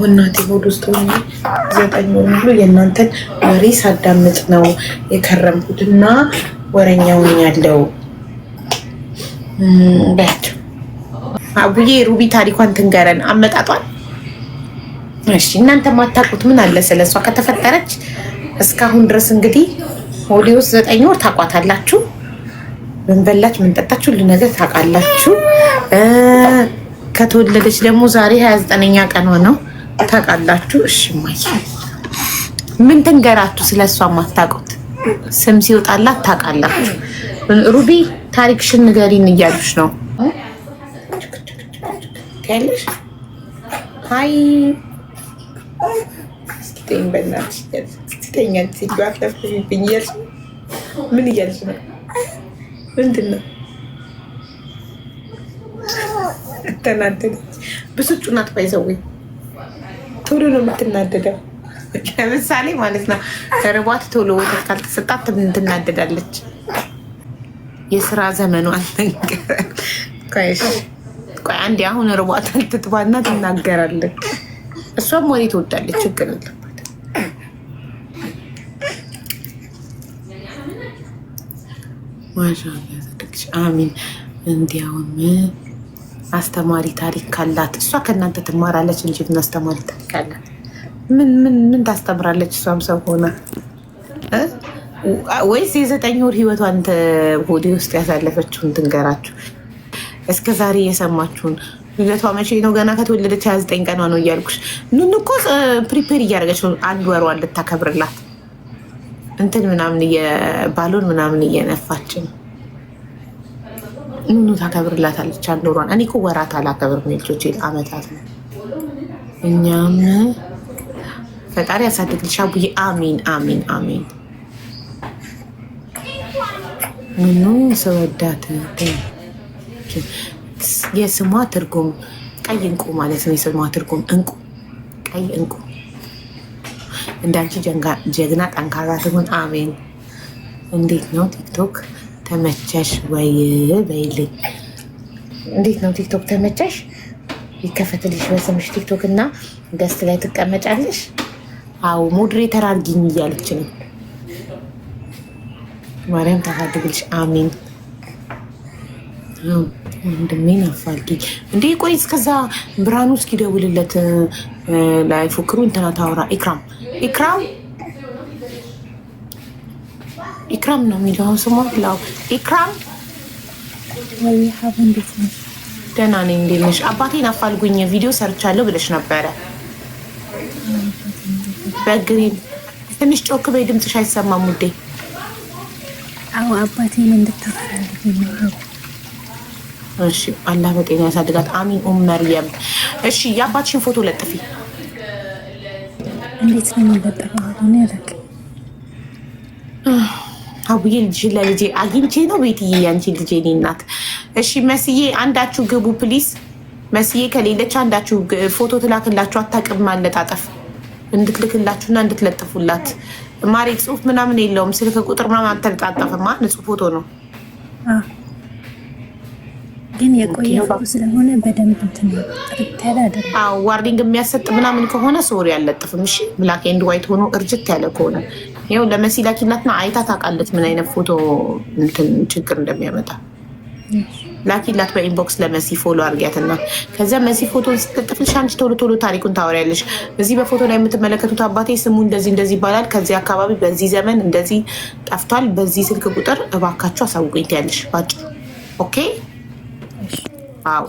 ወናቴ ሆድ ውስጥ ሆኜ 9 ወር ሙሉ የእናንተን ወሬ ሳዳምጥ ነው የከረምኩትና ወረኛውን ያለው በያቸው። አቡዬ ሩቢ ታሪኳን ትንገረን አመጣጧል። እሺ እናንተ ማታውቁት ምን አለ ስለሷ ከተፈጠረች እስካሁን ድረስ እንግዲህ ሆዴ ውስጥ 9 ወር ታቋታላችሁ። ምን በላች ምን ጠጣችሁ ሁሉ ነገር ታውቃላችሁ። ከተወለደች ደግሞ ዛሬ 29ኛ ቀን ሆነው ታውቃላችሁ። እሺ ማይ ምን ትንገራችሁ ስለሷ ማታውቁት ስም ሲወጣላት ታውቃላችሁ። ሩቢ ታሪክሽን ንገሪን እያሉሽ ነው ከልሽ ሃይ ስቴን በእናትሽ ስቴኛ ሲጓፈፍብኝ እያልሽ ምን እያልሽ ነው? ምንድን ነው? ተናደደች። ብስጩ ናት ባይዘው ቶሎ ነው የምትናደደው። ለምሳሌ ማለት ነው ርቧት ቶሎ ወተት ካልተሰጣት ትናደዳለች። የስራ ዘመኑ አልተንገረ ቆይ አንዴ አሁን ርቧት ትጥባና ትናገራለች። እሷም ወሬ ትወዳለች። ችግር የለባት። አሚን። እንዲያውም አስተማሪ ታሪክ ካላት እሷ ከእናንተ ትማራለች እንጂ ምን አስተማሪ ታሪክ ካላት ምን ታስተምራለች? እሷም ሰው ሆነ ወይስ የ9 ወር ህይወቷን ሆዴ ውስጥ ያሳለፈችውን ትንገራችሁ? እስከ ዛሬ የሰማችሁን ልደቷ መቼ ነው? ገና ከተወለደች 29 ቀኗ ነው እያልኩሽ። ኑኑ እኮ ፕሪፔር እያደረገች ነው 1 ወሯን ልታከብርላት እንትን ምናምን ባሎን ምናምን እየነፋች ነው። ኑኑ ታከብርላታለች 1 ወሯን። እኔ እኮ ወራት አላከብርም ልጆቼ አመታት ነው። እኛም ፈጣሪ ያሳድግልሽ አቡዬ። አሚን አሚን አሚን። ኑኑ ስወዳት የስሟ ትርጉም ቀይ እንቁ ማለት ነው። የስሟ ትርጉም እንቁ፣ ቀይ እንቁ። እንዳንቺ ጀግና ጠንካራ ትሁን። አሜን። እንዴት ነው ቲክቶክ ተመቸሽ ወይ በይልኝ። እንዴት ነው ቲክቶክ ተመቸሽ? ይከፈትልሽ በስምሽ ቲክቶክ እና ገስት ላይ ትቀመጫለሽ። አዎ ሞዴሬተር አድርጊኝ እያለች ነው። ማርያም ታሳድግልሽ። አሜን። ወንድሜን አፋልጊኝ እንዴ! ቆይ እስከዛ ብርሃኑ እስኪደውልለት ላይ ፎክሩ እንትና ታወራ። ኢክራም ነው የሚለው ስሟ። ላው ኢክራም ወይ ሀብ እንዴት ነው? ደህና ነኝ። እንዴት ነሽ? አባቴን አፋልጉኝ ቪዲዮ ሰርቻለሁ ብለሽ ነበረ። በግሪን ትንሽ ጮክ በይ፣ ድምፅሽ አይሰማም ውዴ። አዎ አባቴን እንድታፋልጉኝ ነው። እሺ አላህ በጤና ያሳድጋት። አሚን መርየም። እሺ የአባትሽን ፎቶ ለጥፊ። እንዴት ነው የሚለጠፈው? ነው ያለክ አቡዬ ልጅሽን ለልጄ አግኝቼ ነው ቤትዬ፣ ያንቺ ልጄ እኔ እናት። እሺ መስዬ አንዳችሁ ግቡ ፕሊዝ። መስዬ ከሌለች አንዳችሁ ፎቶ ትላክላችሁ። አታውቅም ማለጣጠፍ እንድትልክላችሁና እንድትለጥፉላት። ማሬ ጽሁፍ ምናምን የለውም፣ ስልክ ቁጥር ምናምን አልተለጣጠፈማ። ንጹህ ፎቶ ነው ግን የቆየ ፎቶ ስለሆነ በደንብ እንትን ጥርት ያለ አይደለም። አዎ ዋርኒንግ የሚያሰጥ ምናምን ከሆነ ሶሪ አልለጥፍም። እሺ ብላክ ኤንድ ዋይት ሆኖ እርጅት ያለ ከሆነ ይኸው ለመሲ ላኪላትና አይታ ታውቃለች ምን አይነት ፎቶ እንትን ችግር እንደሚያመጣ። ላኪላት በኢንቦክስ ለመሲ ፎሎ አድርጊያትና ከዚያ መሲ ፎቶ ስትለጥፍልሽ አንቺ ቶሎ ቶሎ ታሪኩን ታወሪያለሽ። እዚህ በፎቶ ላይ የምትመለከቱት አባቴ ስሙ እንደዚህ እንደዚህ ይባላል፣ ከዚህ አካባቢ በዚህ ዘመን እንደዚህ ጠፍቷል፣ በዚህ ስልክ ቁጥር እባካችሁ አሳውቁኝ ትያለሽ ባጭሩ። ኦኬ። Wow.